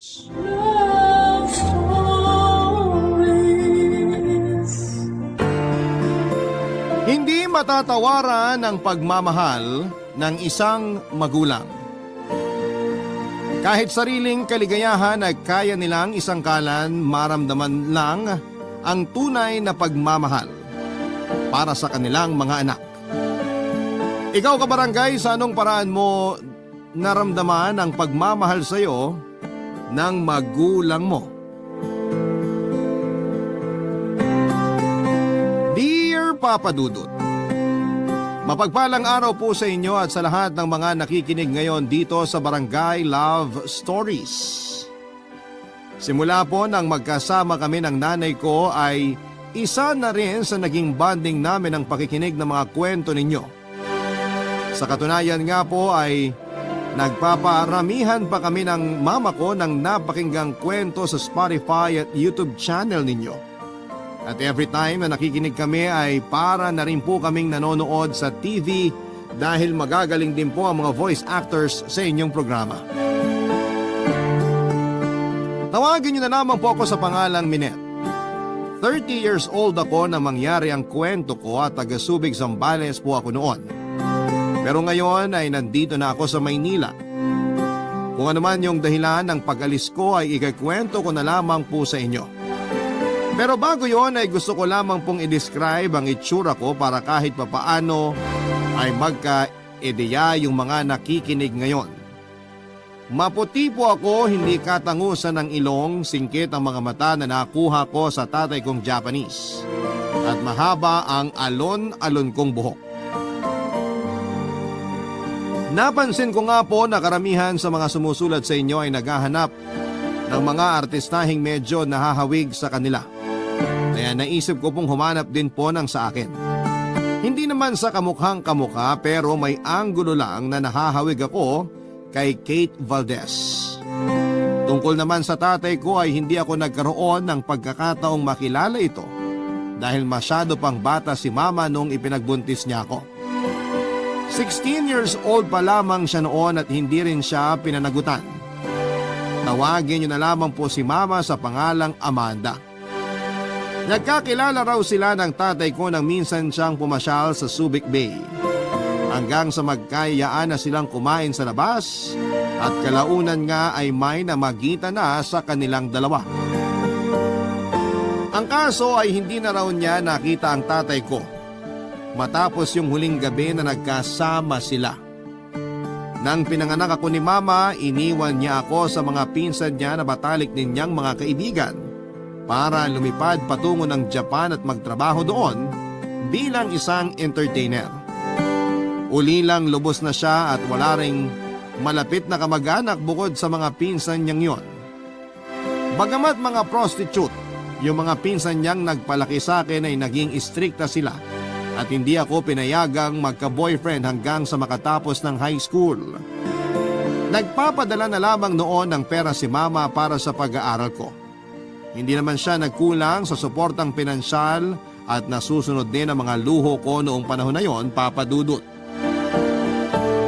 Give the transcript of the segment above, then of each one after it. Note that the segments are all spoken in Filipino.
Love stories. Hindi matatawaran ang pagmamahal ng isang magulang. Kahit sariling kaligayahan ay kaya nilang isangkalan, maramdaman lang ang tunay na pagmamahal para sa kanilang mga anak. Ikaw kabarangay, sa anong paraan mo naramdaman ang pagmamahal sa iyo ng magulang mo? Dear Papa Dudut, mapagpalang araw po sa inyo at sa lahat ng mga nakikinig ngayon dito sa Barangay Love Stories. Simula po nang magkasama kami ng nanay ko ay isa na rin sa naging bonding namin ang pakikinig ng mga kwento ninyo. Sa katunayan nga po ay nagpaparamihan pa kami ng mama ko ng napakinggang kwento sa Spotify at YouTube channel ninyo. At every time na nakikinig kami ay para na rin po kaming nanonood sa TV dahil magagaling din po ang mga voice actors sa inyong programa. Tawagin niyo na naman po ako sa pangalang Minet. 30 years old ako na mangyari ang kwento ko at taga-Subic, Zambales po ako noon. Pero ngayon ay nandito na ako sa Maynila. Kung ano man yung dahilan ng pag-alis ko ay ikakwento ko na lamang po sa inyo. Pero bago yon ay gusto ko lamang pong i-describe ang itsura ko para kahit papaano ay magka-ideya yung mga nakikinig ngayon. Maputi po ako, hindi katangusan ng ilong, singkit ang mga mata na nakuha ko sa tatay kong Japanese. At mahaba ang alon-alon kong buhok. Napansin ko nga po na karamihan sa mga sumusulat sa inyo ay naghahanap ng mga artistahing medyo nahahawig sa kanila. Kaya naisip ko pong humanap din po ng sa akin. Hindi naman sa kamukhang kamukha pero may anggulo lang na nahahawig ako kay Kate Valdez. Tungkol naman sa tatay ko ay hindi ako nagkaroon ng pagkakataong makilala ito dahil masyado pang bata si mama noong ipinagbuntis niya ako. 16 years old pa lamang siya noon at hindi rin siya pinanagutan. Tawagin niyo na lamang po si mama sa pangalang Amanda. Nagkakilala raw sila ng tatay ko nang minsan siyang pumasyal sa Subic Bay. Hanggang sa magkayaan na silang kumain sa labas at kalaunan nga ay may namagitan na sa kanilang dalawa. Ang kaso ay hindi na raw niya nakita ang tatay ko matapos yung huling gabi na nagkasama sila. Nang pinanganak ako ni mama, iniwan niya ako sa mga pinsan niya na batalik din niyang mga kaibigan para lumipad patungo ng Japan at magtrabaho doon bilang isang entertainer. Uli lang lubos na siya at wala ring malapit na kamag-anak bukod sa mga pinsan niyang yon. Bagamat mga prostitute, yung mga pinsan niyang nagpalaki sa akin ay naging istrikta sila at hindi ako pinayagang magka-boyfriend hanggang sa makatapos ng high school. Nagpapadala na lamang noon ng pera si mama para sa pag-aaral ko. Hindi naman siya nagkulang sa suportang pinansyal at nasusunod din ang mga luho ko noong panahon na yon, Papa Dudut.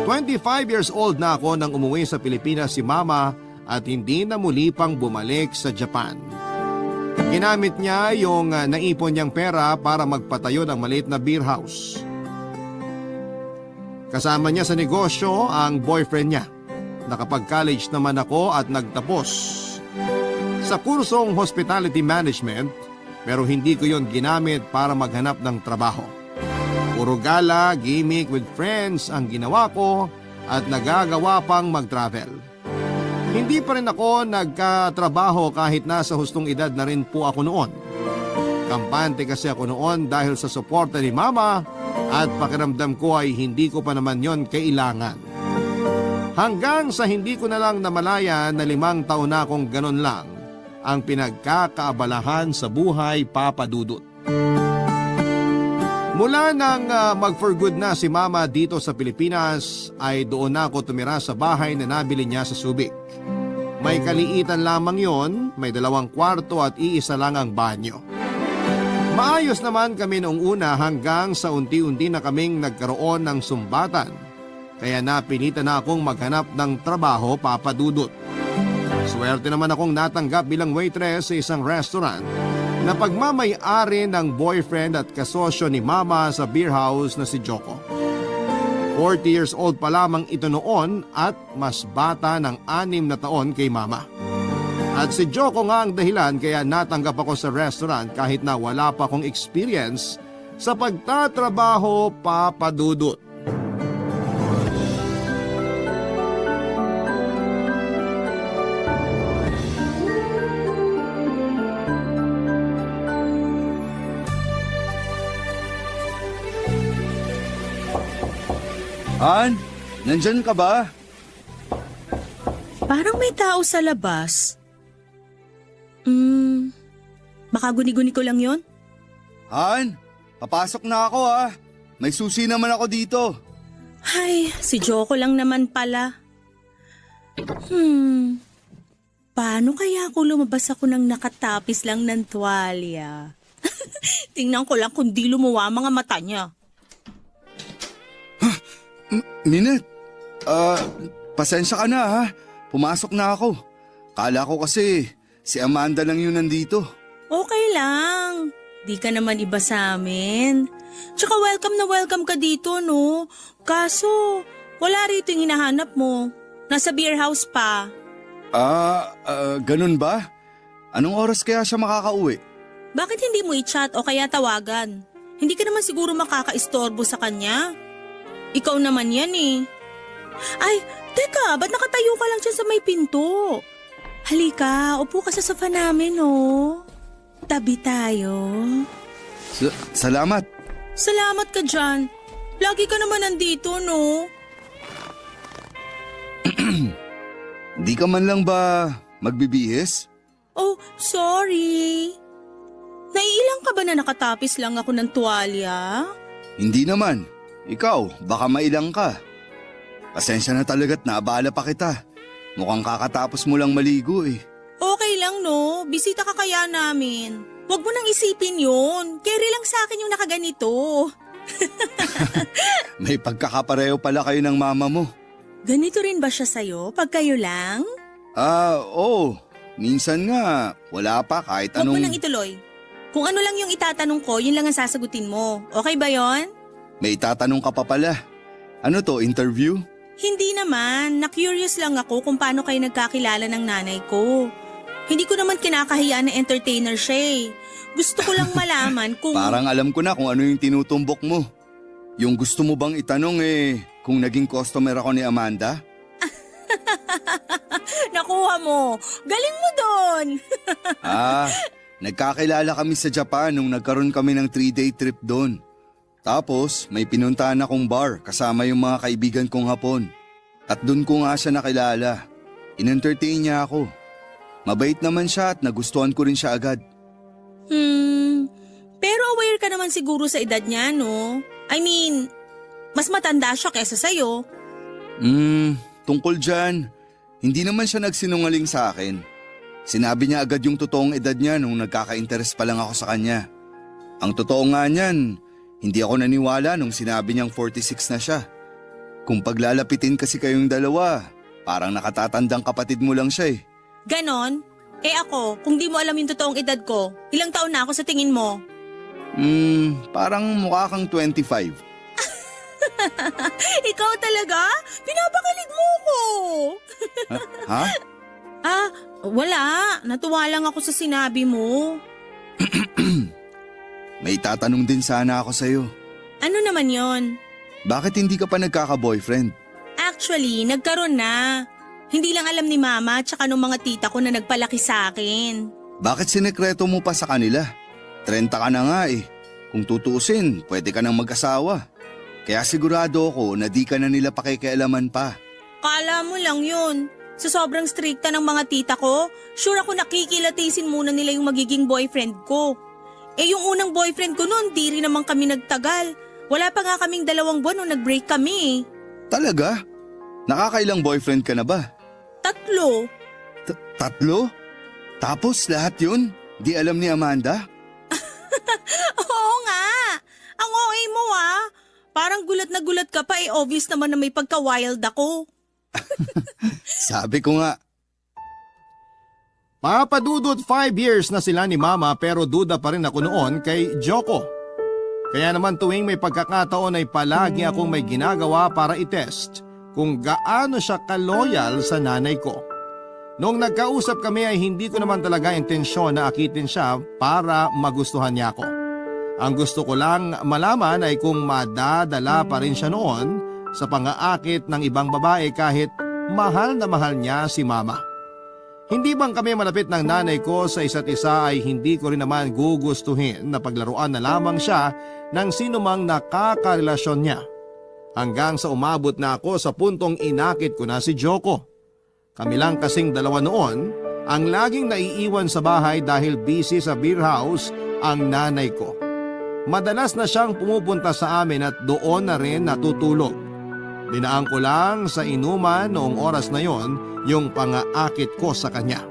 25 years old na ako nang umuwi sa Pilipinas si mama at hindi na muli pang bumalik sa Japan. Ginamit niya yung naipon niyang pera para magpatayo ng maliit na beer house. Kasama niya sa negosyo ang boyfriend niya. Nakapag-college naman ako at nagtapos sa kursong hospitality management pero hindi ko yon ginamit para maghanap ng trabaho. Puro gala, gimmick with friends ang ginawa ko at nagagawa pang mag-travel. Hindi pa rin ako nagkatrabaho kahit nasa hustong edad na rin po ako noon. Kampante kasi ako noon dahil sa suporta ni mama at pakiramdam ko ay hindi ko pa naman yon kailangan. Hanggang sa hindi ko na lang namalaya na 5 taon na akong ganon lang ang pinagkakaabalahan sa buhay, Papa Dudut. Mula nang mag-for good na si mama dito sa Pilipinas ay doon na ako tumira sa bahay na nabili niya sa Subic. May kaliitan lamang yon, may 2 kwarto at iisa lang ang banyo. Maayos naman kami noong una hanggang sa unti-unti na kaming nagkaroon ng sumbatan. Kaya napilitan na akong maghanap ng trabaho, Papa Dudut. Swerte naman akong natanggap bilang waitress sa isang restaurant na pagmamay-ari ng boyfriend at kasosyo ni Mama sa beer house na si Joko. 40 years old pa lamang ito noon at mas bata ng 6 na taon kay Mama. At si Joko nga ang dahilan kaya natanggap ako sa restaurant kahit na wala pa akong experience sa pagtatrabaho, Papa Dudut. Han, nandyan ka ba? Parang may tao sa labas. Baka guni-guni ko lang yon. Han, papasok na ako ha. May susi naman ako dito. Ay, si Joko lang naman pala. Paano kaya ako lumabas ako ng nakatapis lang ng tuwalya? Tingnan ko lang kung di lumuwa mga mata niya. Minette, pasensya ka na ha. Pumasok na ako. Kala ko kasi si Amanda lang yun nandito. Okay lang. Di ka naman iba sa amin. Tsaka welcome na welcome ka dito, no? Kaso, wala rito yung hinahanap mo. Nasa beer house pa. Ganun ba? Anong oras kaya siya makakauwi? Bakit hindi mo i-chat o kaya tawagan? Hindi ka naman siguro makaka-istorbo sa kanya. Ikaw naman yan eh. Ay, teka, ba't nakatayo ka lang dyan sa may pinto? Halika, upo ka sa sofa namin, oh. Tabi tayo. Salamat. Salamat ka dyan. Lagi ka naman nandito, no? Di ka man lang ba magbibihis? Oh, sorry. Naiilang ka ba na nakatapis lang ako ng tuwalya? Hindi naman. Ikaw, baka mailang ka. Pasensya na talaga't naabala pa kita. Mukhang kakatapos mo lang maligo eh. Okay lang, no? Bisita ka kaya namin. Huwag mo nang isipin yun. Carry lang sa akin yung nakaganito. May pagkakapareho pala kayo ng mama mo. Ganito rin ba siya sa'yo pag kayo lang? Oo. Minsan nga, wala pa kahit Huwag mo anong... nang ituloy. Kung ano lang yung itatanong ko, yun lang ang sasagutin mo. Okay ba yon? May itatanong ka pa pala. Ano to, interview? Hindi naman. Na-curious lang ako kung paano kayo nagkakilala ng nanay ko. Hindi ko naman kinakahiya na entertainer siya eh. Gusto ko lang malaman kung... Parang alam ko na kung ano yung tinutumbok mo. Yung gusto mo bang itanong kung naging customer ako ni Amanda? Nakuha mo. Galing mo doon. Nagkakilala kami sa Japan nung nagkaroon kami ng 3-day trip doon. Tapos may pinuntahan akong bar kasama yung mga kaibigan kong Hapon. At doon ko nga siya nakilala. In-entertain niya ako. Mabait naman siya at nagustuhan ko rin siya agad. Pero aware ka naman siguro sa edad niya, no? I mean, mas matanda siya kesa sa'yo. Tungkol dyan, hindi naman siya nagsinungaling sa akin. Sinabi niya agad yung totoong edad niya nung nagkaka-interest pa lang ako sa kanya. Ang totoo nga niyan, hindi ako naniwala nung sinabi niyang 46 na siya. Kung paglalapitin kasi kayong dalawa, parang nakatatandang kapatid mo lang siya eh. Ganon? Eh ako, kung di mo alam yung totoong edad ko, ilang taon na ako sa tingin mo? Parang mukha kang 25. Ikaw talaga? Pinapakilig mo ko. Ha? Wala. Natuwa lang ako sa sinabi mo. May tatanong din sana ako sa'yo. Ano naman yon? Bakit hindi ka pa nagkaka-boyfriend? Actually, nagkaroon na. Hindi lang alam ni Mama at saka nung mga tita ko na nagpalaki sa akin. Bakit sinekreto mo pa sa kanila? 30 ka na nga eh. Kung tutuusin, pwede ka nang mag-asawa. Kaya sigurado ako na di ka na nila pakikialaman pa. Kala mo lang yun. Sa sobrang strikta ng mga tita ko, sure ako nakikilatisin muna nila yung magiging boyfriend ko. Eh yung unang boyfriend ko noon, di rin naman kami nagtagal. Wala pa nga kaming 2 buwan nung nag-break kami. Talaga? Nakakailang boyfriend ka na ba? 3. 3? Tapos lahat yun? Di alam ni Amanda? Oo nga. Ang OA mo ah. Parang gulat na gulat ka pa obvious naman na may pagka-wild ako. Sabi ko nga. Papadudod 5 years na sila ni Mama pero duda pa rin ako noon kay Joko. Kaya naman tuwing may pagkakataon ay palagi akong may ginagawa para itest kung gaano siya kaloyal sa nanay ko. Noong nagkausap kami ay hindi ko naman talaga intensyon na akitin siya para magustuhan niya ako. Ang gusto ko lang malaman ay kung madadala pa rin siya noon sa pangaakit ng ibang babae kahit mahal na mahal niya si Mama. Hindi bang kami malapit ng nanay ko sa isa't isa ay hindi ko rin naman gugustuhin na paglaruan na lamang siya ng sinumang nakakarelasyon niya. Hanggang sa umabot na ako sa puntong inakit ko na si Joko. Kami lang kasing dalawa noon ang laging naiiwan sa bahay dahil busy sa beer house ang nanay ko. Madalas na siyang pumupunta sa amin at doon na rin natutulog. Dinaan ko lang sa inuman noong oras na yon yung pangaakit ko sa kanya.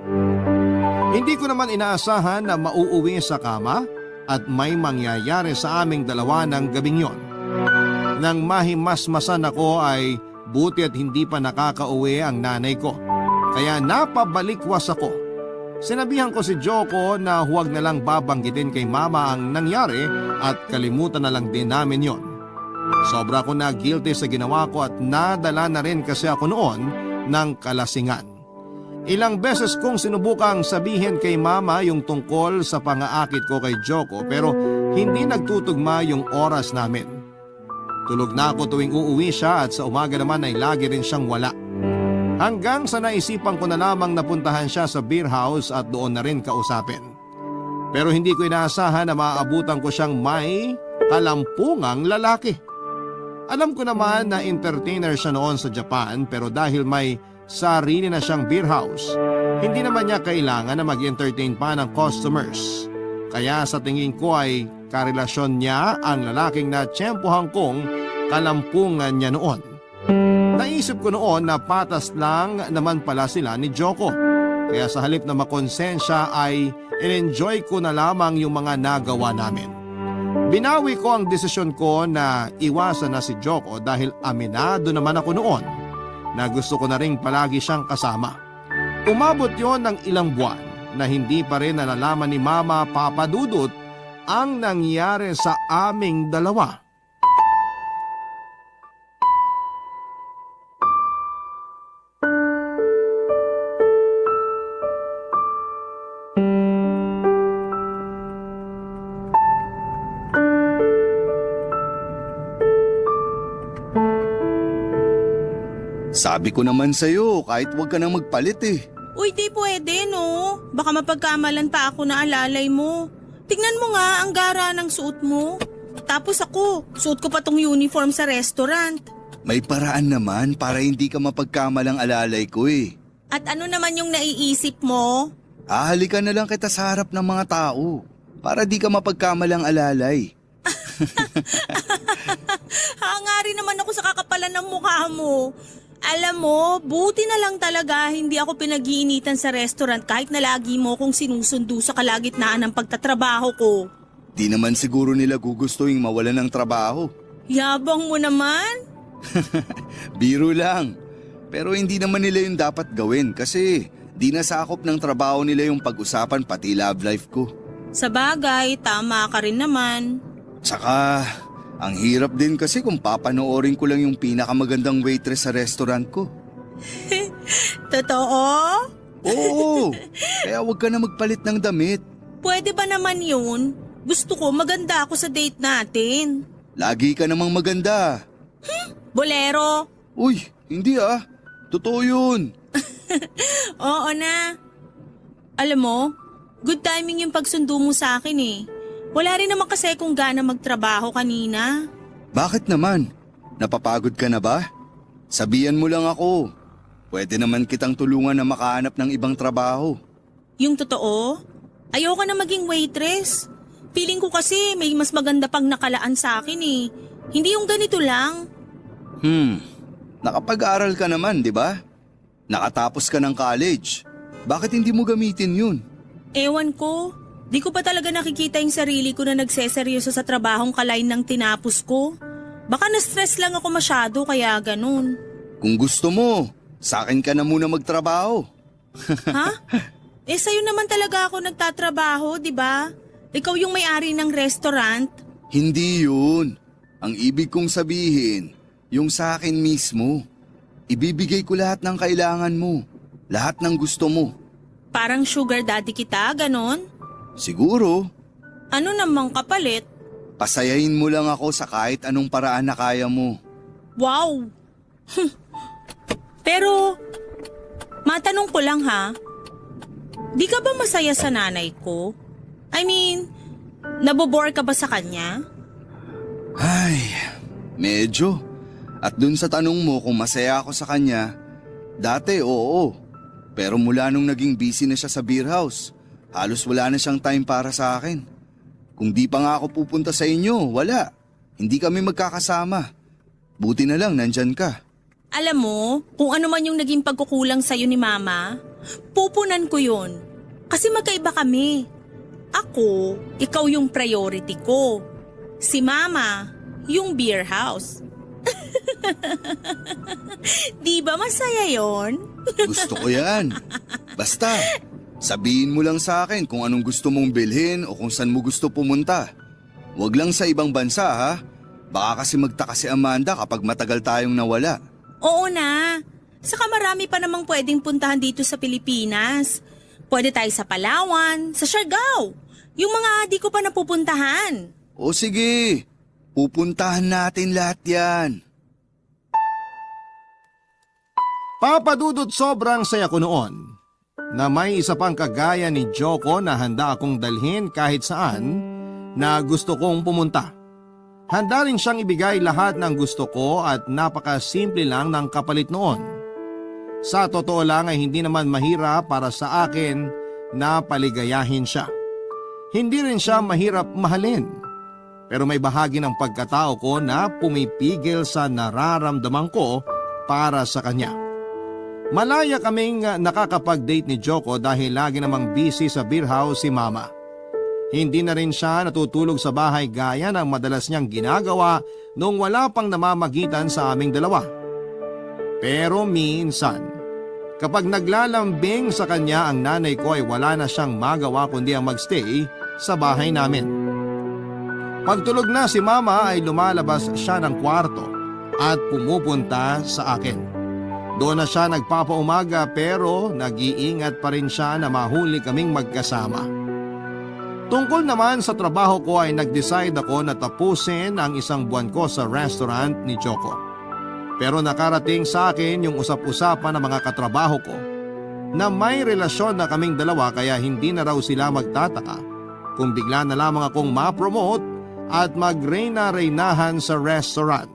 Hindi ko naman inaasahan na mauuwi sa kama at may mangyayari sa aming dalawa ng gabing yon. Nang mahimasmasan ako ay buti at hindi pa nakakauwi ang nanay ko. Kaya napabalikwas ako. Sinabihan ko si Joko na huwag na lang babanggitin kay Mama ang nangyari at kalimutan na lang din namin yon. Sobra ko na guilty sa ginawa ko at nadala na rin kasi ako noon ng kalasingan. Ilang beses kong sinubukang sabihin kay Mama yung tungkol sa pangaakit ko kay Joko pero hindi nagtutugma yung oras namin. Tulog na ako tuwing uuwi siya at sa umaga naman ay lagi rin siyang wala. Hanggang sa naisipan ko na lamang napuntahan siya sa beer house at doon na rin kausapin. Pero hindi ko inaasahan na maaabutan ko siyang may kalampungang lalaki. Alam ko naman na entertainer siya noon sa Japan pero dahil may sarili na siyang beer house, hindi naman niya kailangan na mag-entertain pa ng customers. Kaya sa tingin ko ay karelasyon niya ang lalaking na tiyempohan kong kalampungan niya noon. Naisip ko noon na patas lang naman pala sila ni Joko. Kaya sa halip na makonsensya ay in-enjoy ko na lamang yung mga nagawa namin. Binawi ko ang desisyon ko na iwasan na si Joko dahil aminado naman ako noon na gusto ko na rin palagi siyang kasama. Umabot yon ng ilang buwan na hindi pa rin nalalaman ni Mama Papadudot ang nangyari sa aming dalawa. Sabi ko naman sa'yo, kahit huwag ka nang magpalit eh. Uy, di pwede no. Baka mapagkamalan pa ako na alalay mo. Tingnan mo nga ang gara ng suot mo. Tapos ako, suot ko pa tong uniform sa restaurant. May paraan naman para hindi ka mapagkamalang alalay ko eh. At ano naman yung naiisip mo? Hahalikan na lang kita sa harap ng mga tao para di ka mapagkamalang alalay. Hangari naman ako sa kakapalan ng mukha mo. Alam mo, buti na lang talaga hindi ako pinag-iinitan sa restaurant kahit na lagi mo kong sinusundo sa kalagitnaan ng pagtatrabaho ko. Di naman siguro nila gugustuhin mawalan ng trabaho. Yabang mo naman. Biro lang. Pero hindi naman nila yung dapat gawin kasi di nasakop ng trabaho nila yung pag-usapan pati love life ko. Sa bagay, tama ka rin naman. Tsaka, ang hirap din kasi kung papanoorin ko lang yung pinakamagandang waitress sa restaurant ko. Totoo? Oo, kaya huwag ka na magpalit ng damit. Pwede ba naman yun? Gusto ko maganda ako sa date natin. Lagi ka namang maganda. Bolero? Uy, hindi ah. Totoo yun. Oo na. Alam mo, good timing yung pagsundo mo sa akin eh. Wala rin naman kasi kung gana magtrabaho kanina. Bakit naman? Napapagod ka na ba? Sabihan mo lang ako. Pwede naman kitang tulungan na makahanap ng ibang trabaho. Yung totoo? Ayoko na maging waitress. Feeling ko kasi may mas maganda pang nakalaan sa akin eh. Hindi yung ganito lang. Nakapag-aral ka naman, di ba? Nakatapos ka ng college. Bakit hindi mo gamitin yun? Ewan ko. Di ko pa talaga nakikita yung sarili ko na nagseseryoso sa trabahong kalain ng tinapos ko. Baka na-stress lang ako masyado kaya ganun. Kung gusto mo, sa akin ka na muna magtrabaho. Ha? Sa'yo naman talaga ako nagtatrabaho, di ba? Ikaw yung may-ari ng restaurant. Hindi yun. Ang ibig kong sabihin, yung sa akin mismo. Ibibigay ko lahat ng kailangan mo. Lahat ng gusto mo. Parang sugar daddy kita, ganon? Siguro, Ano namang kapalit? pasayahin mo lang ako sa kahit anong paraan na kaya mo. Wow! Pero, matanong ko lang ha, di ka ba masaya sa nanay ko? I mean, nabobore ka ba sa kanya? Ay, medyo. At dun sa tanong mo kung masaya ako sa kanya, dati oo. Pero mula nung naging busy na siya sa beer house, halos wala na siyang time para sa akin. Kung di pa nga ako pupunta sa inyo, wala. Hindi kami magkakasama. Buti na lang nandyan ka. Alam mo, kung ano man yung naging pagkukulang sa'yo ni Mama, pupunan ko yun. Kasi magkaiba kami. Ako, ikaw yung priority ko. Si Mama, yung beer house. Di ba masaya yon? Gusto ko yan. Basta, sabihin mo lang sa akin kung anong gusto mong bilhin o kung saan mo gusto pumunta. Huwag lang sa ibang bansa ha. Baka kasi magtaka si Amanda kapag matagal tayong nawala. Oo na. Saka marami pa namang pwedeng puntahan dito sa Pilipinas. Pwede tayo sa Palawan, sa Siargao. Yung mga di ko pa napupuntahan. O sige, pupuntahan natin lahat yan. Papadudot, sobrang saya ko noon na may isa pang kagaya ni Joko na handa akong dalhin kahit saan na gusto kong pumunta. Handa rin siyang ibigay lahat ng gusto ko at napakasimple lang ng kapalit noon. Sa totoo lang ay hindi naman mahirap para sa akin na paligayahin siya. Hindi rin siya mahirap mahalin. Pero may bahagi ng pagkatao ko na pumipigil sa nararamdaman ko para sa kanya. Malaya kaming nakakapag-date ni Joko dahil lagi namang busy sa beer house si Mama. Hindi na rin siya natutulog sa bahay gaya ng madalas niyang ginagawa nung wala pang namamagitan sa aming dalawa. Pero minsan, kapag naglalambing sa kanya ang nanay ko ay wala na siyang magawa kundi ang magstay sa bahay namin. Pagtulog na si Mama ay lumalabas siya ng kwarto at pumupunta sa akin. Doon na siya nagpapaumaga pero nag-iingat pa rin siya na mahuli kaming magkasama. Tungkol naman sa trabaho ko ay nag-decide ako na tapusin ang isang buwan ko sa restaurant ni Joko. Pero nakarating sa akin yung usap-usapan ng mga katrabaho ko na may relasyon na kaming dalawa kaya hindi na raw sila magtataka kung bigla na lamang akong ma-promote at mag-reyna-reynahan sa restaurant.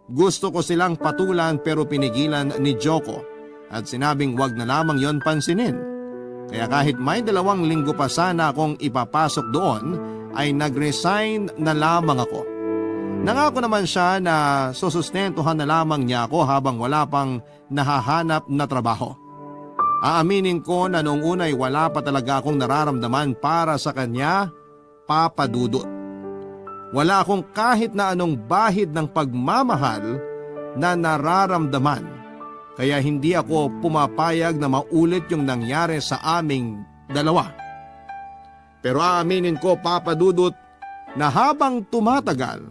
Gusto ko silang patulan pero pinigilan ni Joko at sinabing wag na lamang yon pansinin. Kaya kahit may 2 linggo pa sana akong ipapasok doon ay nag-resign na lamang ako. Nangako naman siya na susustentuhan na lamang niya ako habang wala pang nahahanap na trabaho. Aaminin ko na noong una ay wala pa talaga akong nararamdaman para sa kanya, Papa Dudut. Wala akong kahit na anong bahid ng pagmamahal na nararamdaman. Kaya hindi ako pumapayag na maulit yung nangyari sa aming dalawa. Pero aaminin ko, Papa Dudut, na habang tumatagal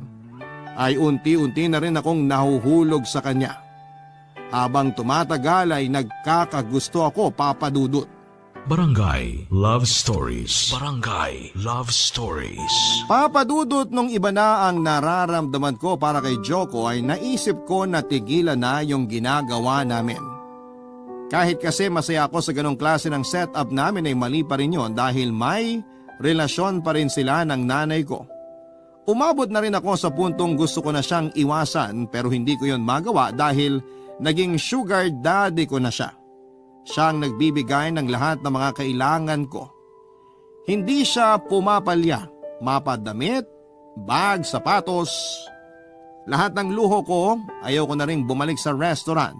ay unti-unti na rin akong nahuhulog sa kanya. Habang tumatagal ay nagkakagusto ako, Papa Dudut. Barangay Love Stories. Barangay Love Stories. Papadudot nung iba na ang nararamdaman ko para kay Joko ay naisip ko na tigilan na yung ginagawa namin. Kahit kasi masaya ako sa ganong klase ng setup namin ay mali pa rin yun dahil may relasyon pa rin sila ng nanay ko. Umabot na rin ako sa puntong gusto ko na siyang iwasan pero hindi ko yun magawa dahil naging sugar daddy ko na siya. Siyang nagbibigay ng lahat ng mga kailangan ko. Hindi siya pumapalya, mapadamit, bag, sapatos. Lahat ng luho ko, ayaw ko na rin bumalik sa restaurant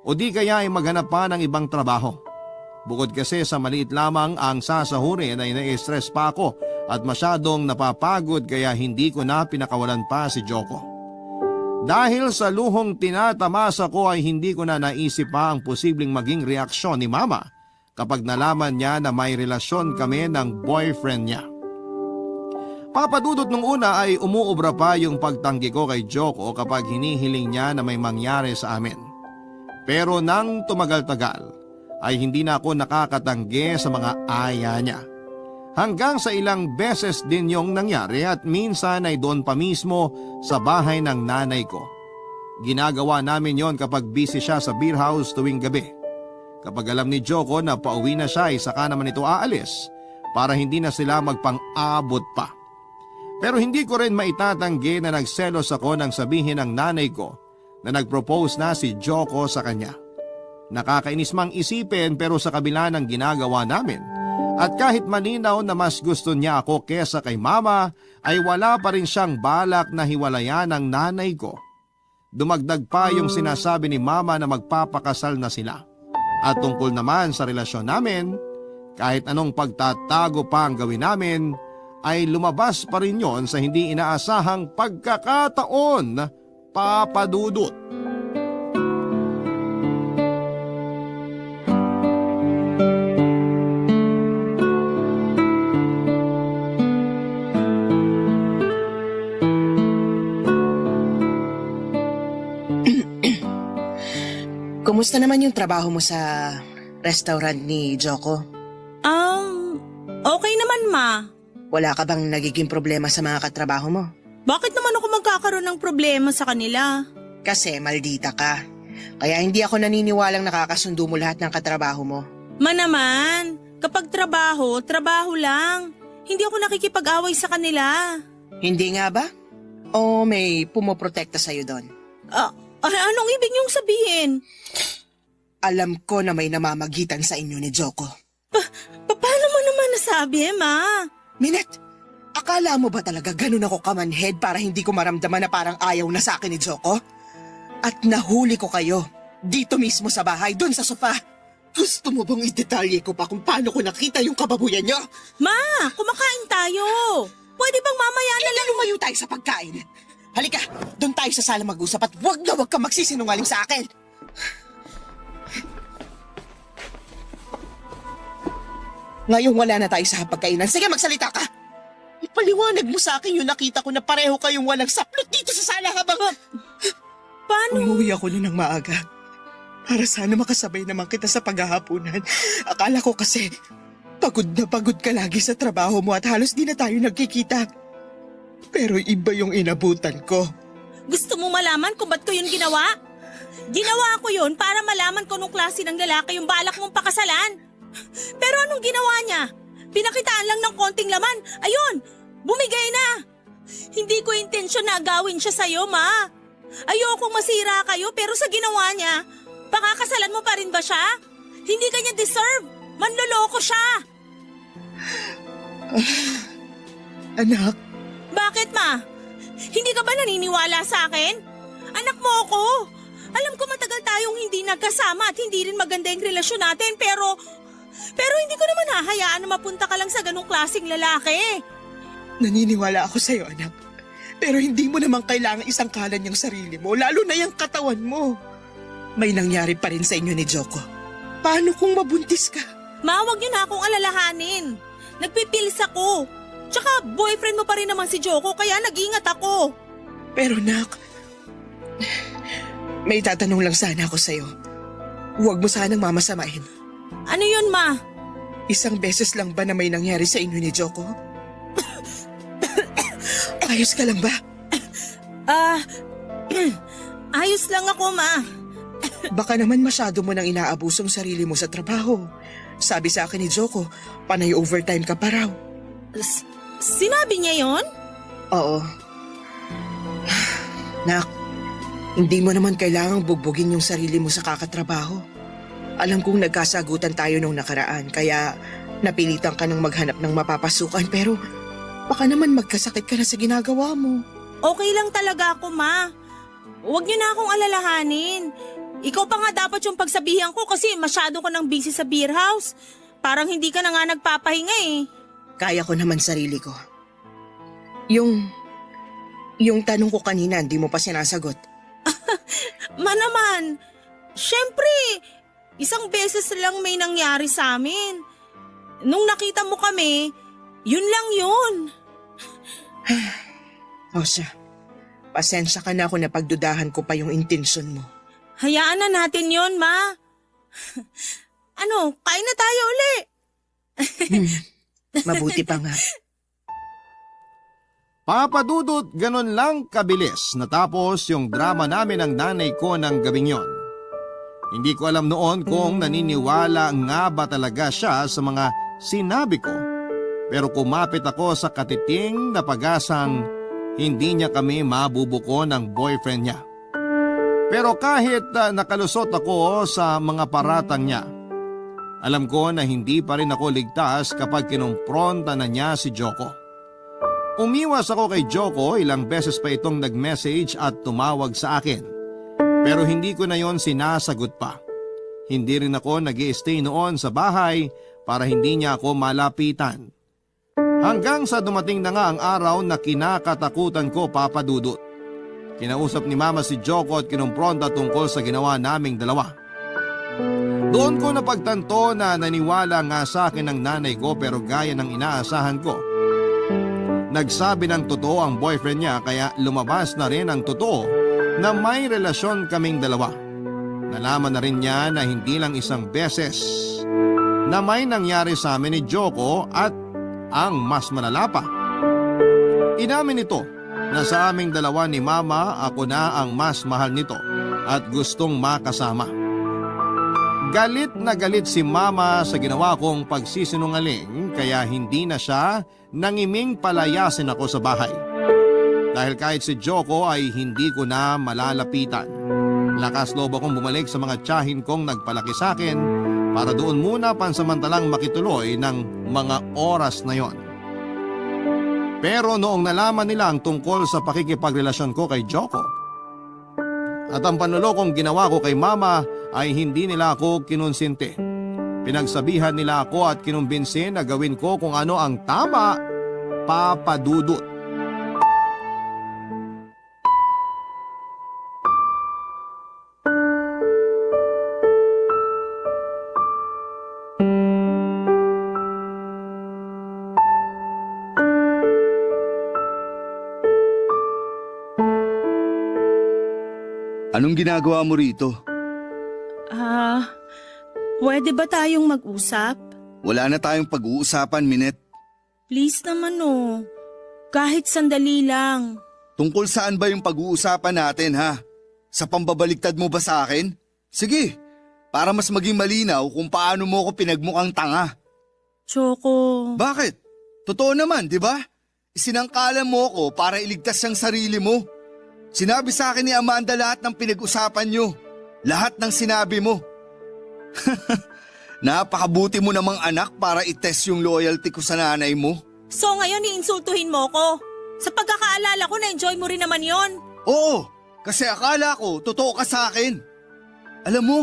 o di kaya ay maghanap pa ng ibang trabaho. Bukod kasi sa maliit lamang ang sasahurin ay nai-stress pa ako at masyadong napapagod kaya hindi ko na pinakawalan pa si Joko. Dahil sa luhong tinatamasa ko ay hindi ko na naisip pa ang posibleng maging reaksyon ni Mama kapag nalaman niya na may relasyon kami ng boyfriend niya. Papadudot nung una ay umuubra pa yung pagtanggi ko kay Joko kapag hinihiling niya na may mangyari sa amin. Pero nang tumagal-tagal ay hindi na ako nakakatanggi sa mga aya niya. Hanggang sa ilang beses din yung nangyari at minsan ay doon pa mismo sa bahay ng nanay ko. Ginagawa namin yon kapag busy siya sa beer house tuwing gabi. Kapag alam ni Joko na pauwi na siya ay saka naman ito aalis para hindi na sila magpang-abot pa. Pero hindi ko rin maitatanggi na nagselos ako nang sabihin ng nanay ko na nag-propose na si Joko sa kanya. Nakakainis mang isipin pero sa kabila ng ginagawa namin at kahit malinaw na mas gusto niya ako kesa kay mama ay wala pa rin siyang balak na hiwalayan ng nanay ko. Dumagdag pa yung sinasabi ni mama na magpapakasal na sila. At tungkol naman sa relasyon namin, kahit anong pagtatago pa ang gawin namin, ay lumabas pa rin yon sa hindi inaasahang pagkakataon, Papa Dudut. Kumusta naman yung trabaho mo sa restaurant ni Joko? Okay naman, ma. Wala ka bang nagiging problema sa mga katrabaho mo? Bakit naman ako magkakaroon ng problema sa kanila? Kasi maldita ka. Kaya hindi ako naniniwalang nakakasundo mo lahat ng katrabaho mo. Ma naman, kapag trabaho, trabaho lang. Hindi ako nakikipag-away sa kanila. Hindi nga ba? O may pumoprotekta sa'yo doon? Anong ibig niyong sabihin? Alam ko na may namamagitan sa inyo ni Joko. Paano mo naman nasabi, ma? Minette, akala mo ba talaga ganun ako kamanhead para hindi ko maramdaman na parang ayaw na sa akin ni Joko? At nahuli ko kayo, dito mismo sa bahay, doon sa sofa. Gusto mo bang idetalye ko pa kung paano ko nakita yung kababuyan nyo? Ma, kumakain tayo. Pwede bang mamaya na lang? Lumayo tayo sa pagkain. Halika, doon tayo sa sala mag-usap at wag na wag ka magsisinungaling sa akin. Ngayong wala na tayo sa pagkainan, sige magsalita ka. Ipaliwanag mo sa akin yung nakita ko na pareho kayong walang saplot dito sa sala habang... Paano? Umuwi ako na ng maaga. Para sana makasabay naman kita sa paghahapunan. Akala ko kasi pagod na pagod ka lagi sa trabaho mo at halos di na tayo nagkikita. Pero iba yung inabutan ko. Gusto mo malaman kung ba't ko yun ginawa? Ginawa ko yun para malaman ko nung klase ng lalaki yung balak mong pakasalan. Pero anong ginawa niya? Pinakitaan lang ng konting laman. Ayun, bumigay na. Hindi ko intensyon na agawin siya sa'yo, ma. Ayokong masira kayo pero sa ginawa niya, pakakasalan mo pa rin ba siya? Hindi kanya deserve. Manloloko siya. Anak, Bakit, ma? Hindi ka ba naniniwala sa akin? Anak mo ako. Alam ko matagal tayong hindi nagkasama at hindi rin maganda yung relasyon natin pero hindi ko naman hahayaan na mapunta ka lang sa ganong klaseng lalaki. naniniwala ako sa'yo, anak. Pero hindi mo naman kailangan isangkalan yung sarili mo, lalo na yung katawan mo. May nangyari pa rin sa inyo ni Joko. Paano kung mabuntis ka? Ma, wag niyo na akong alalahanin. Nagpipilis ako. Tsaka boyfriend mo pa rin naman si Joko kaya nag-ingat ako. Pero nak, may tatanong lang sana ako sa'yo. Huwag mo sanang mamasamain. Ano yun, ma? Isang beses lang ba na may nangyari sa inyo ni Joko? Ayos ka lang ba? Ayos lang ako, ma. Baka naman masyado mo nang inaabusong sarili mo sa trabaho. Sabi sa akin ni Joko, panay overtime ka pa raw. Sinabi niya yon? Oo. Nak, hindi mo naman kailangang bugbugin yung sarili mo sa kakatrabaho. Alam kong nagkasagutan tayo nung nakaraan, kaya napilitan ka nang maghanap ng mapapasukan, pero baka naman magkasakit ka na sa ginagawa mo. Okay lang talaga ako, ma. Huwag niyo na akong alalahanin. Ikaw pa nga dapat yung pagsabihan ko kasi masyado ka nang busy sa beer house. Parang hindi ka na nga nagpapahinga eh. Kaya ko naman sarili ko. Yung tanong ko kanina, hindi mo pa sinasagot. Ma naman, syempre, Isang beses lang may nangyari sa amin. Nung nakita mo kami, yun lang yun. O siya, pasensya ka na kung napagdudahan ko pa yung intensyon mo. Hayaan na natin yun, Ma. Ano, kain na tayo uli. Mabuti pa nga. Papa Dudut, ganun lang kabilis natapos yung drama namin ng nanay ko ng gabing yon. Hindi ko alam noon kung naniniwala nga ba talaga siya sa mga sinabi ko. Pero kumapit ako sa katiting na pag-asang hindi niya kami mabubuko ng boyfriend niya. Pero kahit nakalusot ako sa mga paratang niya, alam ko na hindi pa rin ako ligtas kapag kinumpronta na niya si Joko. Umiwas ako kay Joko, ilang beses pa itong nag-message at tumawag sa akin. Pero hindi ko na yon sinasagot pa. Hindi rin ako nag-i-stay noon sa bahay para hindi niya ako malapitan. Hanggang sa dumating na nga ang araw na kinakatakutan ko, Papa Dudut. Kinausap ni Mama si Joko at kinumpronta tungkol sa ginawa naming dalawa. Doon ko napagtanto na naniwala nga sa akin ng nanay ko pero gaya ng inaasahan ko. Nagsabi ng totoo ang boyfriend niya kaya lumabas na rin ang totoo na may relasyon kaming dalawa. Nalaman na rin niya na hindi lang isang beses na may nangyari sa amin ni Joko at ang mas malala pa. Inamin nito na sa aming dalawa ni Mama ako na ang mas mahal nito at gustong makasama. Galit na galit si Mama sa ginawa kong pagsisinungaling kaya hindi na siya nangiming palayasin ako sa bahay. Dahil kahit si Joko ay hindi ko na malalapitan. Lakas loob akong bumalik sa mga tiyahin kong nagpalaki sa akin para doon muna pansamantalang makituloy ng mga oras na yon. Pero noong nalaman nila ang tungkol sa pakikipagrelasyon ko kay Joko at ang panlolokong ginawa ko kay Mama ay hindi nila ako kinonsinti. Pinagsabihan nila ako at kinumbinsin na gawin ko kung ano ang tama, Papa Dudut. Anong ginagawa mo rito? Pwede ba tayong mag-usap? Wala na tayong pag-uusapan, Minette. Please naman kahit sandali lang. Tungkol saan ba yung pag-uusapan natin, ha? Sa pambabaligtad mo ba sa akin? Sige, para mas maging malinaw kung paano mo ko pinagmukhang tanga. Choco. Bakit? Totoo naman, di ba? Isinangkalan mo ko para iligtas ang sarili mo. Sinabi sa akin ni Amanda lahat ng pinag-usapan nyo. Lahat ng sinabi mo. Napakabuti mo namang anak para itest yung loyalty ko sa nanay mo. So ngayon iinsultuhin mo ko? Sa pagkakaalala ko na-enjoy mo rin naman yon. Oo, kasi akala ko totoo ka sa akin. Alam mo,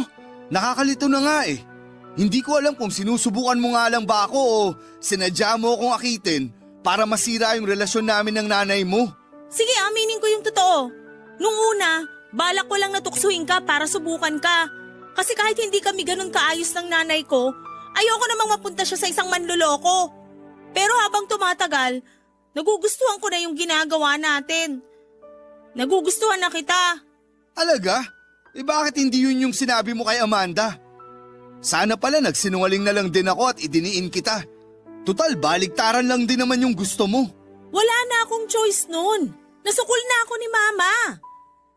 nakakalito na nga eh. Hindi ko alam kung sinusubukan mo nga lang ba ako o sinadya mo akong akitin para masira yung relasyon namin ng nanay mo. Sige, aminin ko yung totoo. Nung una, balak ko lang natuksuhin ka para subukan ka. Kasi kahit hindi kami ganun kaayos ng nanay ko, ayoko namang mapunta siya sa isang manloloko. Pero habang tumatagal, nagugustuhan ko na yung ginagawa natin. Nagugustuhan na kita. Alaga? Bakit hindi yun yung sinabi mo kay Amanda? Sana pala nagsinungaling na lang din ako at idiniin kita. Tutal, baliktaran lang din naman yung gusto mo. Wala na akong choice nun. Nasukol na ako ni Mama.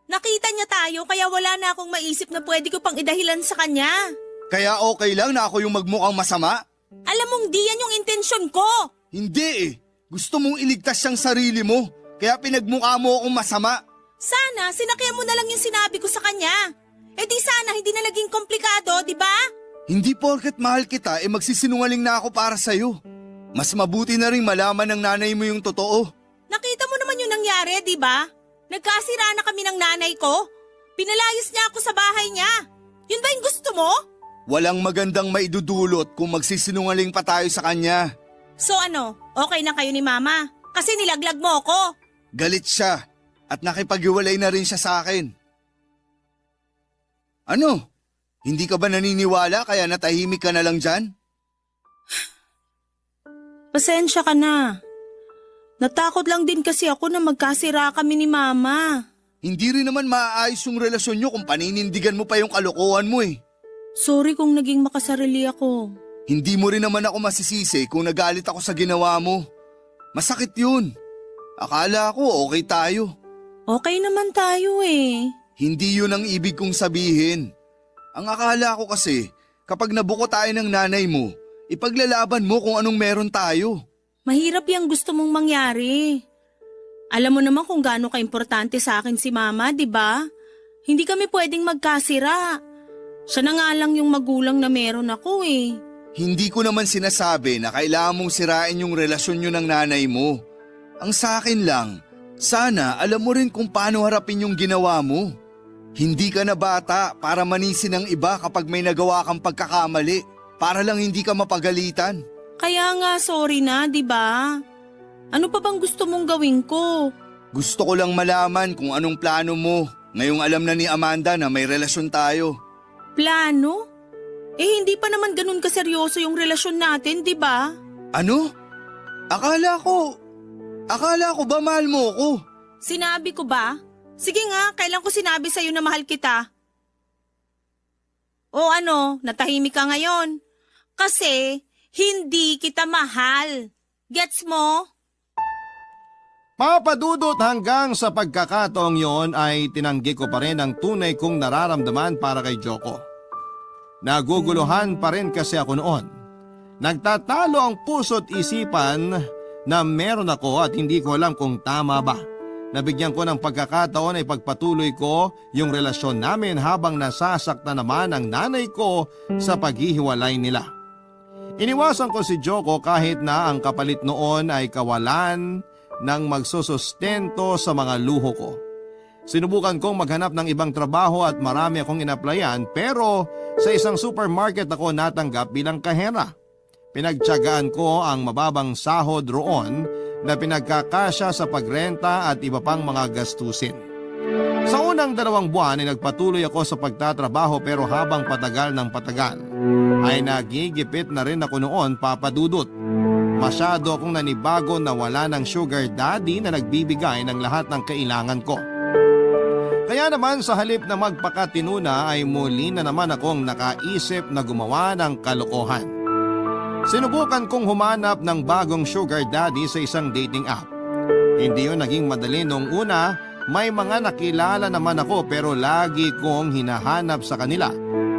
Nakita niya tayo kaya wala na akong maisip na pwede ko pang idahilan sa kanya. Kaya okay lang na ako yung magmukhang masama? Alam mong di yan yung intensyon ko. Hindi eh. Gusto mong iligtas siyang sarili mo. Kaya pinagmukha mo akong masama. Sana sinakyan mo na lang yung sinabi ko sa kanya. Eh di sana hindi na naging komplikado, di ba? Hindi porket mahal kita magsisinungaling na ako para sa'yo. Mas mabuti na rin malaman ng nanay mo yung totoo. Nakita mo naman yung nangyari, di ba? Nagkasira na kami ng nanay ko. Pinalayas niya ako sa bahay niya. Yun ba yung gusto mo? Walang magandang maidudulot kung magsisinungaling pa tayo sa kanya. So ano, okay na kayo ni Mama? Kasi nilaglag mo ako. Galit siya at nakipaghiwalay na rin siya sa akin. Ano? Hindi ka ba naniniwala kaya natahimik ka na lang dyan? Pasensya ka na. Natakot lang din kasi ako na magkasira kami ni Mama. Hindi rin naman maaayos yung relasyon nyo kung paninindigan mo pa yung kalokohan mo eh. Sorry kung naging makasarili ako. Hindi mo rin naman ako masisisi kung nagalit ako sa ginawa mo. Masakit yun. Akala ko okay tayo. Okay naman tayo eh. Hindi yun ang ibig kong sabihin. Ang akala ko kasi, kapag nabuko tayo ng nanay mo, ipaglalaban mo kung anong meron tayo. Mahirap yung gusto mong mangyari. Alam mo naman kung gaano ka-importante sa akin si Mama, di ba? Hindi kami pwedeng magkasira. Siya na nga lang yung magulang na meron ako eh. Hindi ko naman sinasabi na kailangan mong sirain yung relasyon nyo ng nanay mo. Ang sa akin lang, sana alam mo rin kung paano harapin yung ginawa mo. Hindi ka na bata para manisin ng iba kapag may nagawa kang pagkakamali, para lang hindi ka mapagalitan. Kaya nga sorry na, di ba? Ano pa bang gusto mong gawin ko? Gusto ko lang malaman kung anong plano mo, ngayong alam na ni Amanda na may relasyon tayo. Plano? Eh hindi pa naman ganun kaseryoso yung relasyon natin, di ba? Ano? Akala ko ba mahal mo ko? Sinabi ko ba? Sige nga, kailan ko sinabi sa'yo na mahal kita? O ano, natahimik ka ngayon? Kasi hindi kita mahal. Gets mo? Papadudot hanggang sa pagkakataong yon ay tinanggi ko pa rin ang tunay kong nararamdaman para kay Joko. Naguguluhan pa rin kasi ako noon. Nagtatalo ang puso't isipan na meron ako at hindi ko alam kung tama ba. Nabigyan ko ng pagkakataon ay pagpatuloy ko yung relasyon namin habang nasasakta naman ang nanay ko sa paghihiwalay nila. Iniwasan ko si Joko kahit na ang kapalit noon ay kawalan ng magsusustento sa mga luho ko. Sinubukan kong maghanap ng ibang trabaho at marami akong inaplayan pero sa isang supermarket ako natanggap bilang kahera. Pinagtiyagaan ko ang mababang sahod roon na pinagkakasya sa pagrenta at iba pang mga gastusin. Sa unang 2 buwan ay nagpatuloy ako sa pagtatrabaho pero habang patagal ng patagal ay nagigipit na rin ako noon, papadudot. Masyado akong nanibago na wala ng sugar daddy na nagbibigay ng lahat ng kailangan ko. Kaya naman sa halip na magpakatinuna ay muli na naman akong nakaisip na gumawa ng kalokohan. Sinubukan kong humanap ng bagong sugar daddy sa isang dating app. Hindi yun naging madali nung una, may mga nakilala naman ako pero lagi kong hinahanap sa kanila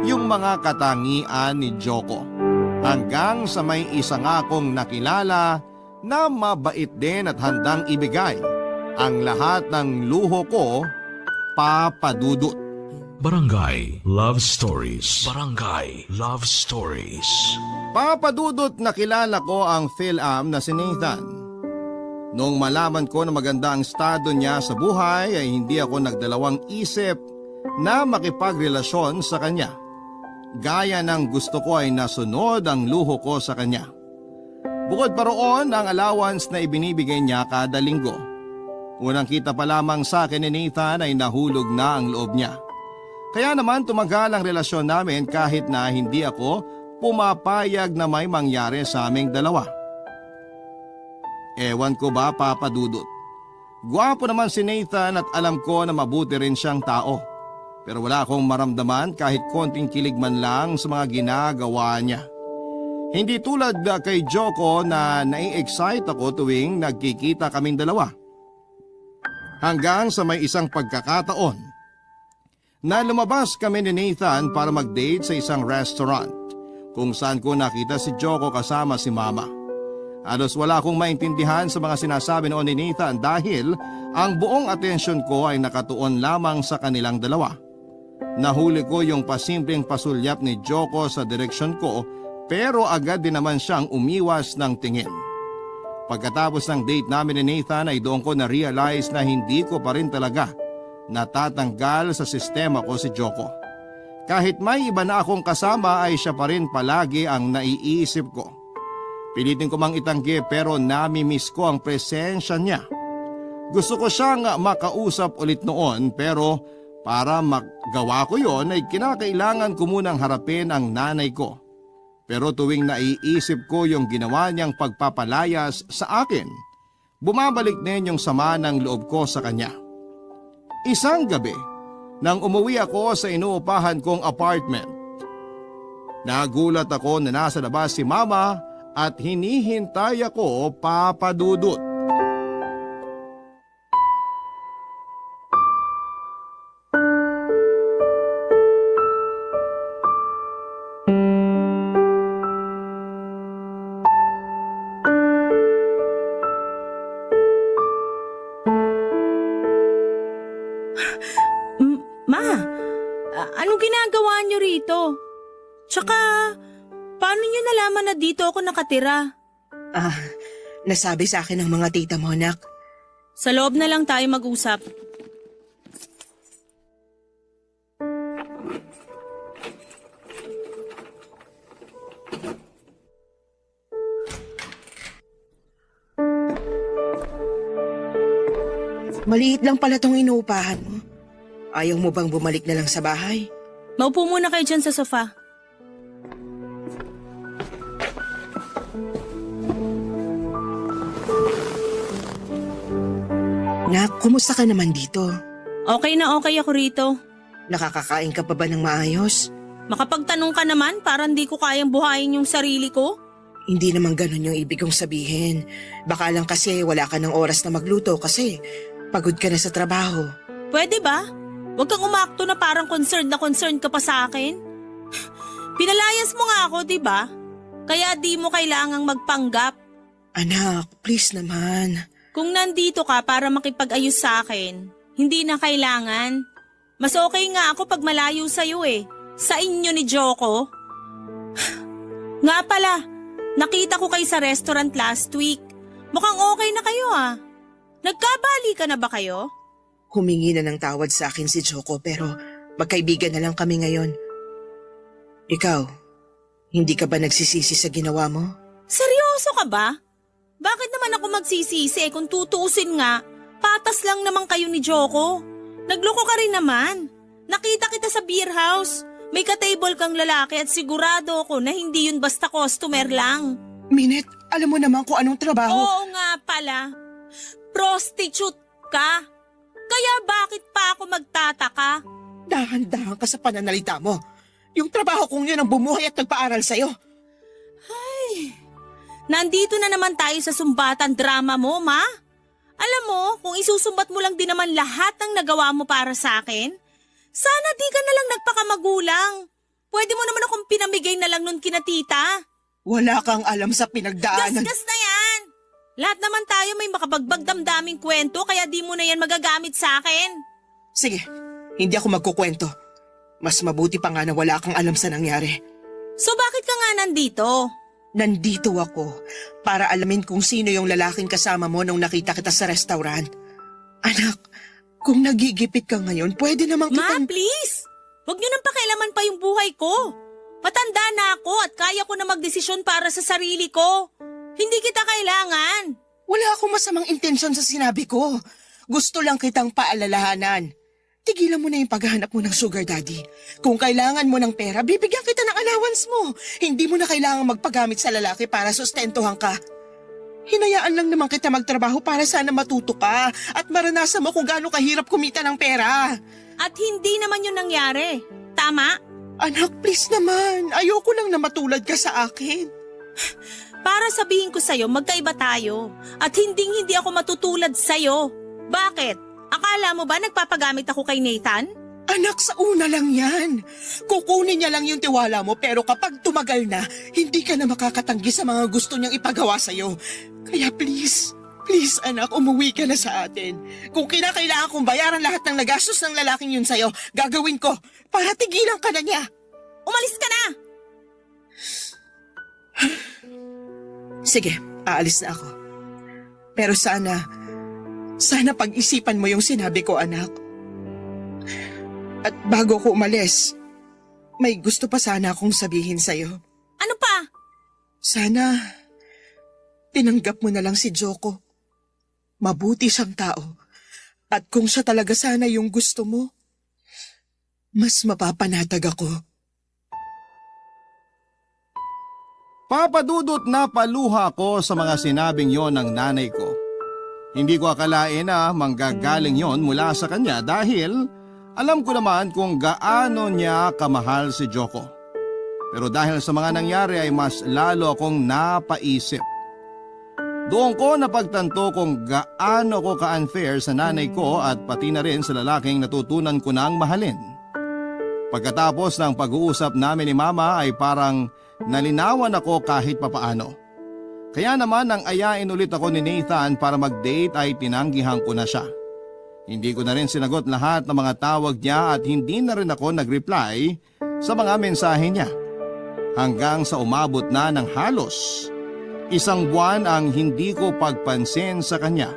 yung mga katangian ni Joko. Hanggang sa may isa nga akong nakilala na mabait din at handang ibigay ang lahat ng luho ko, papadudot. Barangay Love Stories. Barangay Love Stories. Papadudot nakilala ko ang Phil-Am na si Nathan. Noong malaman ko na maganda ang estado niya sa buhay ay hindi ako nagdalawang isip na makipagrelasyon sa kanya. Gaya ng gusto ko ay nasunod ang luho ko sa kanya. Bukod pa roon ang allowance na ibinibigay niya kada linggo. Unang kita pa lamang sa akin ni Nathan ay nahulog na ang loob niya. Kaya naman tumagal ang relasyon namin kahit na hindi ako pumapayag na may mangyari sa aming dalawa. Ewan ko ba, papadudot. Gwapo naman si Nathan at alam ko na mabuti rin siyang tao. Pero wala akong maramdaman kahit konting kilig man lang sa mga ginagawa niya. Hindi tulad kay Joko na nai-excite ako tuwing nagkikita kaming dalawa. Hanggang sa may isang pagkakataon na lumabas kami ni Nathan para mag-date sa isang restaurant kung saan ko nakita si Joko kasama si Mama. Halos wala akong maintindihan sa mga sinasabi noon ni Nathan dahil ang buong atensyon ko ay nakatuon lamang sa kanilang dalawa. Nahuli ko yung pasimpleng pasulyap ni Joko sa direksyon ko pero agad din naman siyang umiwas ng tingin. Pagkatapos ng date namin ni Nathan ay doon ko na-realize na hindi ko pa rin talaga natatanggal sa sistema ko si Joko. Kahit may iba na akong kasama ay siya pa rin palagi ang naiisip ko. Pilitin ko mang itanggi pero nami-miss ko ang presensya niya. Gusto ko siyang makausap ulit noon pero Para magawa ko yon ay kinakailangan ko munang harapin ang nanay ko. Pero tuwing naiisip ko yung ginawa niyang pagpapalayas sa akin, bumabalik din yung sama ng loob ko sa kanya. Isang gabi, nang umuwi ako sa inuupahan kong apartment, nagulat ako na nasa labas si Mama at hinihintay ako, Papa Dudut. Ma, anong ginagawa niyo rito? Tsaka, paano niyo nalaman na dito ako nakatira? Nasabi sa akin ng mga tita mo, anak. Sa loob na lang tayo mag-usap. Maliit lang pala tong inuupahan mo. Ayaw mo bang bumalik na lang sa bahay? Maupo muna kayo dyan sa sofa. Nak, kumusta ka naman dito? Okay na okay ako rito. Nakakakain ka pa ba ng maayos? Makapagtanong ka naman, parang di ko kayang buhayin yung sarili ko. Hindi naman ganun yung ibig kong sabihin. Baka lang kasi wala ka ng oras na magluto kasi pagod ka na sa trabaho. Pwede ba? Huwag kang umakto na parang concerned ka pa sa akin. Pinalayas mo nga ako, di ba? Kaya di mo kailangang magpanggap. Anak, please naman. Kung nandito ka para makipag-ayos sa akin, hindi na kailangan. Mas okay nga ako pag malayo sa'yo eh. Sa inyo ni Joko. Nga pala, nakita ko kayo sa restaurant last week. Mukhang okay na kayo ah. Nagkabali ka na ba kayo? Humingi na ng tawad sa akin si Joko pero magkaibigan na lang kami ngayon. Ikaw, hindi ka ba nagsisisi sa ginawa mo? Seryoso ka ba? Bakit naman ako magsisisi kung tutuusin nga? Patas lang naman kayo ni Joko. Nagloko ka rin naman. Nakita kita sa beer house. May ka-table kang lalaki at sigurado ako na hindi yun basta customer lang. Minette, alam mo naman kung anong trabaho. Oo nga pala. Prostitute ka. Kaya bakit pa ako magtataka? Dahan-dahan ka sa pananalita mo. Yung trabaho kong yun ang bumuhay at nagpaaral sa'yo. Nandito na naman tayo sa sumbatan drama mo, ma. Alam mo, kung isusumbat mo lang din naman lahat ng nagawa mo para sa akin, sana di ka na lang nagpakamagulang. Pwede mo naman akong pinamigay na lang nun kina tita. Wala kang alam sa pinagdaanan. Gasgas na yan! Lahat naman tayo may makabagbag damdaming kwento kaya di mo na yan magagamit sa akin. Sige, hindi ako magkukwento. Mas mabuti pa nga na wala kang alam sa nangyari. So bakit ka nga nandito? Nandito ako para alamin kung sino yung lalaking kasama mo nung nakita kita sa restaurant. Anak, kung nagigipit ka ngayon, pwede namang Ma, kitang... please! Huwag niyo nang pakialaman pa yung buhay ko. Matanda na ako at kaya ko na magdesisyon para sa sarili ko. Hindi kita kailangan. Wala akong masamang intensyon sa sinabi ko. Gusto lang kitang paalalahanan. Tigilan mo na yung paghahanap mo ng sugar daddy. Kung kailangan mo ng pera, bibigyan kita ng allowance mo. Hindi mo na kailangan magpagamit sa lalaki para sustentuhan ka. Hinayaan lang naman kita magtrabaho para sana matuto ka at maranasan mo kung gaano kahirap kumita ng pera. At hindi naman yun nangyari. Tama? Anak, please naman. Ayoko lang na matulad ka sa akin. Para sabihin ko sa'yo, magkaiba tayo. At hindi ako matutulad sa'yo. Bakit? Akala mo ba nagpapagamit ako kay Nathan? Anak, sa una lang yan. Kukunin niya lang yung tiwala mo pero kapag tumagal na, hindi ka na makakatanggi sa mga gusto niyang ipagawa sa'yo. Kaya please anak, umuwi ka na sa atin. Kung kinakailangan kong bayaran lahat ng nagastos ng lalaking yun sa'yo, gagawin ko para tigilan ka na niya. Umalis ka na! Sige, aalis na ako. Pero sana pag-isipan mo yung sinabi ko, anak. At bago ko umalis, may gusto pa sana akong sabihin sa'yo. Ano pa? Sana tinanggap mo na lang si Joko. Mabuti siyang tao. At kung siya talaga sana yung gusto mo, mas mapapanatag ako. Papadudot na paluha ko sa mga sinabing yon ng nanay ko. Hindi ko akalain na manggagaling yon mula sa kanya dahil alam ko naman kung gaano niya kamahal si Joko. Pero dahil sa mga nangyari ay mas lalo akong napaisip. Doon ko napagtanto kung gaano ko ka-unfair sa nanay ko at pati na rin sa lalaking natutunan ko nang mahalin. Pagkatapos ng pag-uusap namin ni Mama ay parang nalinawan ako kahit papaano. Kaya naman nang ayain ulit ako ni Nathan para mag-date ay tinanggihan ko na siya. Hindi ko na rin sinagot lahat ng mga tawag niya at hindi na rin ako nag-reply sa mga mensahe niya. Hanggang sa umabot na ng halos 1 buwan ang hindi ko pagpansin sa kanya.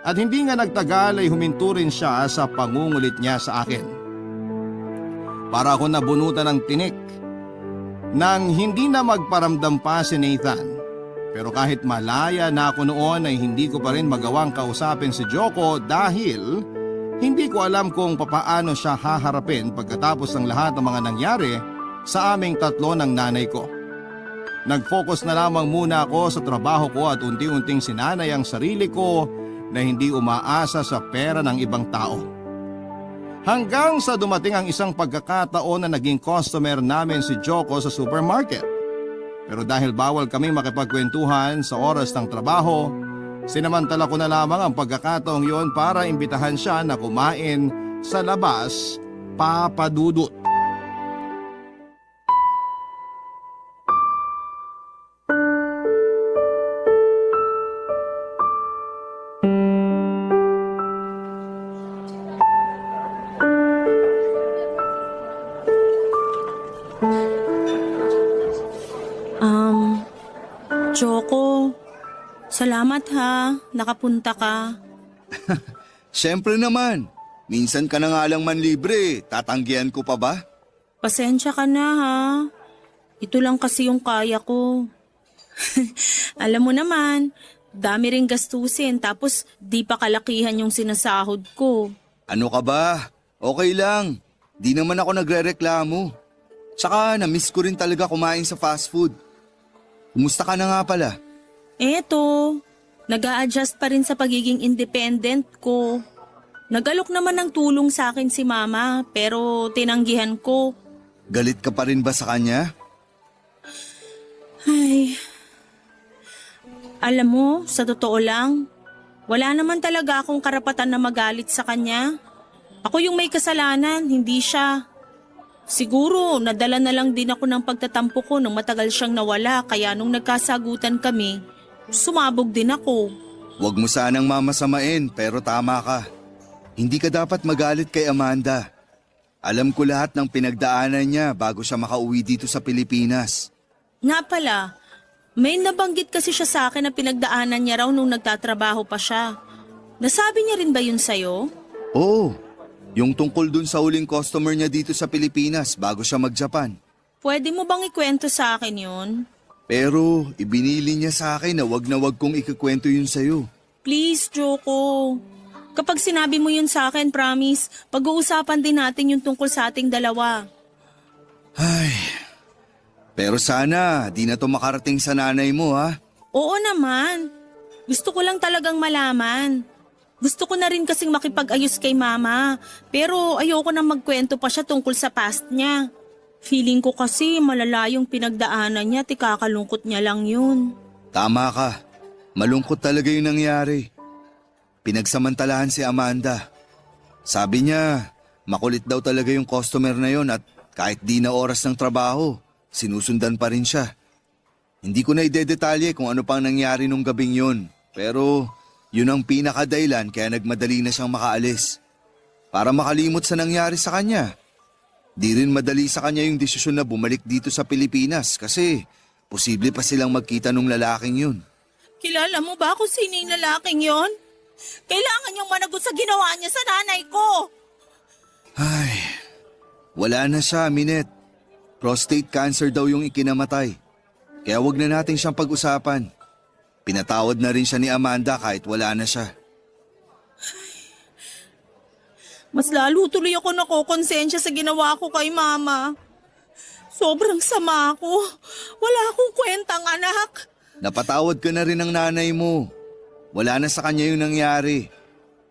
At hindi nga nagtagal ay huminto rin siya sa pangungulit niya sa akin. Para ako nabunutan ng tinik nang hindi na magparamdam pa si Nathan. Pero kahit malaya na ako noon ay hindi ko pa rin magawang kausapin si Joko dahil hindi ko alam kung papaano siya haharapin pagkatapos ng lahat ng mga nangyari sa aming tatlo ng nanay ko. Nag-focus na lamang muna ako sa trabaho ko at unti-unting sinanay ang sarili ko na hindi umaasa sa pera ng ibang tao. Hanggang sa dumating ang isang pagkakataon na naging customer namin si Joko sa supermarket. Pero dahil bawal kaming makipagkwentuhan sa oras ng trabaho, sinamantala ko na lamang ang pagkakataong yon para imbitahan siya na kumain sa labas, papadudot. Joko, salamat ha, nakapunta ka. Siyempre naman, minsan ka na nga lang manlibre, tatanggihan ko pa ba? Pasensya ka na ha. Ito lang kasi yung kaya ko. Alam mo naman, dami ring gastusin tapos di pa kalakihan yung sinasahod ko. Ano ka ba? Okay lang, di naman ako nagrereklamo. Tsaka na-miss ko rin talaga kumain sa fast food. Kumusta ka na nga pala? Eto, nag-a-adjust pa rin sa pagiging independent ko. Nagalok naman ng tulong sa akin si Mama pero tinanggihan ko. Galit ka pa rin ba sa kanya? Ay, alam mo, sa totoo lang, wala naman talaga akong karapatan na magalit sa kanya. Ako yung may kasalanan, hindi siya. Siguro, nadala na lang din ako ng pagtatampo ko nung matagal siyang nawala kaya nung nagkasagutan kami, sumabog din ako. Huwag mo sanang mamasamain pero tama ka. Hindi ka dapat magalit kay Amanda. Alam ko lahat ng pinagdaanan niya bago siya makauwi dito sa Pilipinas. Nga pala, may nabanggit kasi siya sa akin na pinagdaanan niya raw nung nagtatrabaho pa siya. Nasabi niya rin ba yun sa'yo? Oo, yung tungkol dun sa huling customer niya dito sa Pilipinas bago siya mag-Japan. Pwede mo bang ikwento sa akin yun? Pero ibinili niya sa akin na wag kong ikukwento yun sa'yo. Please, Joko. Kapag sinabi mo yun sa akin, promise, pag-uusapan din natin yung tungkol sa ating dalawa. Ay, pero sana di na to makarating sa nanay mo ha. Oo naman. Gusto ko lang talagang malaman. Gusto ko na rin kasing makipag-ayos kay Mama, pero ayoko na magkwento pa siya tungkol sa past niya. Feeling ko kasi malala yung pinagdaanan niya at ikakalungkot niya lang yun. Tama ka. Malungkot talaga yung nangyari. Pinagsamantalahan si Amanda. Sabi niya, makulit daw talaga yung customer na yon at kahit di na oras ng trabaho, sinusundan pa rin siya. Hindi ko na idedetalye kung ano pang nangyari nung gabing yun, pero yun ang pinakadahilan kaya nagmadali na siyang makaalis. Para makalimot sa nangyari sa kanya. Di rin madali sa kanya yung desisyon na bumalik dito sa Pilipinas kasi posible pa silang magkita nung lalaking yun. Kilala mo ba kung sino yung lalaking yon? Kailangan niyang managot sa ginawa niya sa nanay ko. Ay, wala na siya, Minette. Prostate cancer daw yung ikinamatay. Kaya wag na natin siyang pag-usapan. Pinatawad na rin siya ni Amanda kahit wala na siya. Mas lalo tuloy ako nakokonsensya sa ginawa ko kay mama. Sobrang sama ako. Wala akong kwentang anak. Napatawad ka na rin ng nanay mo. Wala na sa kanya yung nangyari.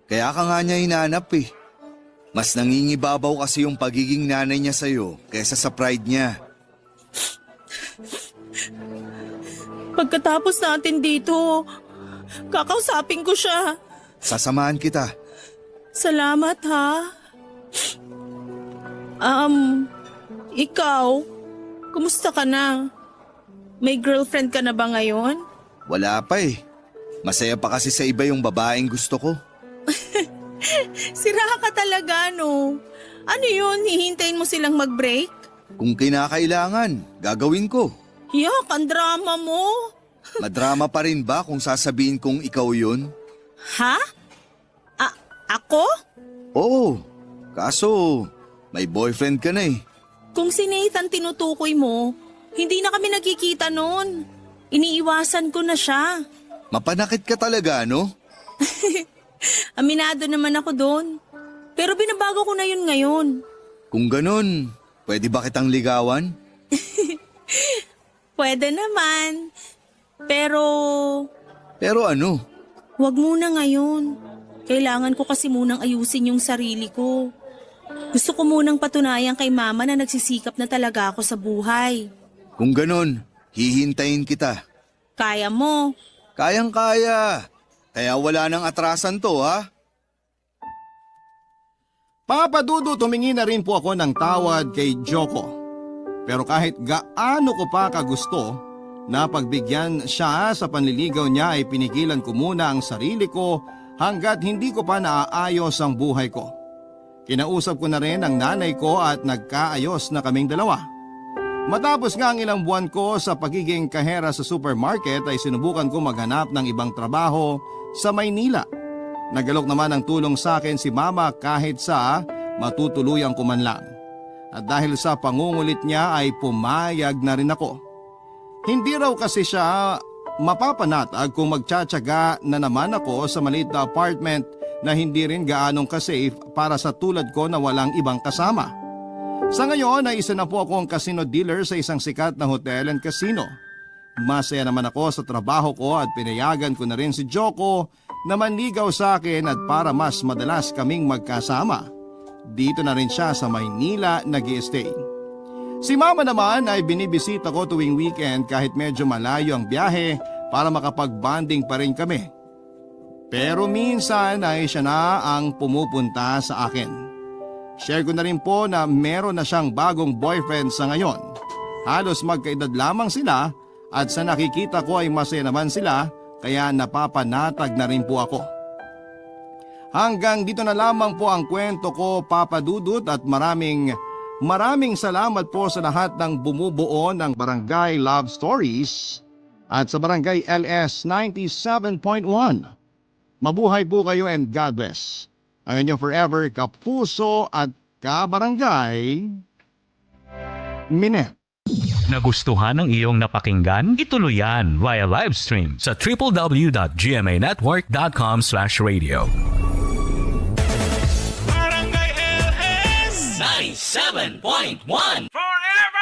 Kaya ka nga niya hinanap eh. Mas nangingibabaw kasi yung pagiging nanay niya sa'yo kaysa sa pride niya. Pagkatapos natin dito, kakausapin ko siya. Sasamahan kita. Salamat ha. Ikaw, kumusta ka na? May girlfriend ka na ba ngayon? Wala pa eh. Masaya pa kasi sa iba yung babaeng gusto ko. Sira ka talaga, no? Ano yun, hihintayin mo silang mag-break? Kung kinakailangan, gagawin ko. Yak, ang drama mo. Madrama pa rin ba kung sasabihin kong ikaw yun? Ha? Ako? Oo, kaso may boyfriend ka na eh. Kung si Nathan tinutukoy mo, hindi na kami nagkikita noon. Iniiwasan ko na siya. Mapanakit ka talaga, no? Aminado naman ako doon. Pero binabago ko na yun ngayon. Kung ganun, pwede ba kitang ligawan? Pwede naman. Pero Pero ano? wag muna ngayon. Kailangan ko kasi munang ayusin yung sarili ko. Gusto ko munang patunayan kay mama na nagsisikap na talaga ako sa buhay. Kung ganun, hihintayin kita. Kaya mo. Kayang-kaya. Kaya wala nang atrasan to, ha? Papa Dudut, humingi na rin po ako ng tawad kay Joko. Pero kahit gaano ko pa kagusto na pagbigyan siya sa panliligaw niya ay pinigilan ko muna ang sarili ko hanggat hindi ko pa naaayos ang buhay ko. Kinausap ko na rin ang nanay ko at nagkaayos na kaming dalawa. Matapos nga ang ilang buwan ko sa pagiging kahera sa supermarket ay sinubukan ko maghanap ng ibang trabaho sa Maynila. Nagalok naman ang tulong sa akin si mama kahit sa matutuluyan ko man lang. At dahil sa pangungulit niya ay pumayag na rin ako. Hindi raw kasi siya mapapanatag kung magtsatsaga na naman ako sa maliit na apartment na hindi rin gaanong kasafe para sa tulad ko na walang ibang kasama. Sa ngayon ay isa na po akong casino dealer sa isang sikat na hotel and casino. Masaya naman ako sa trabaho ko at pinayagan ko na rin si Joko na manligaw sa akin at para mas madalas kaming magkasama. Dito na rin siya sa Maynila nag-i-stay. Si mama naman ay binibisita ko tuwing weekend kahit medyo malayo ang biyahe para makapag-bonding pa rin kami. Pero minsan ay siya na ang pumupunta sa akin. Share ko na rin po na meron na siyang bagong boyfriend sa ngayon. Halos magkaedad lamang sila at sa nakikita ko ay masaya naman sila kaya napapanatag na rin po ako. Hanggang dito na lamang po ang kwento ko, Papa Dudut, at maraming salamat po sa lahat ng bumubuo ng Barangay Love Stories at sa Barangay LS 97.1. Mabuhay po kayo and God bless. Ang inyong forever kapuso at kabarangay, Minet. Nagustuhan ng iyong napakinggan? Ituloy yan via live stream sa www.gmanetwork.com/radio. Barangay LS 97.1 Forever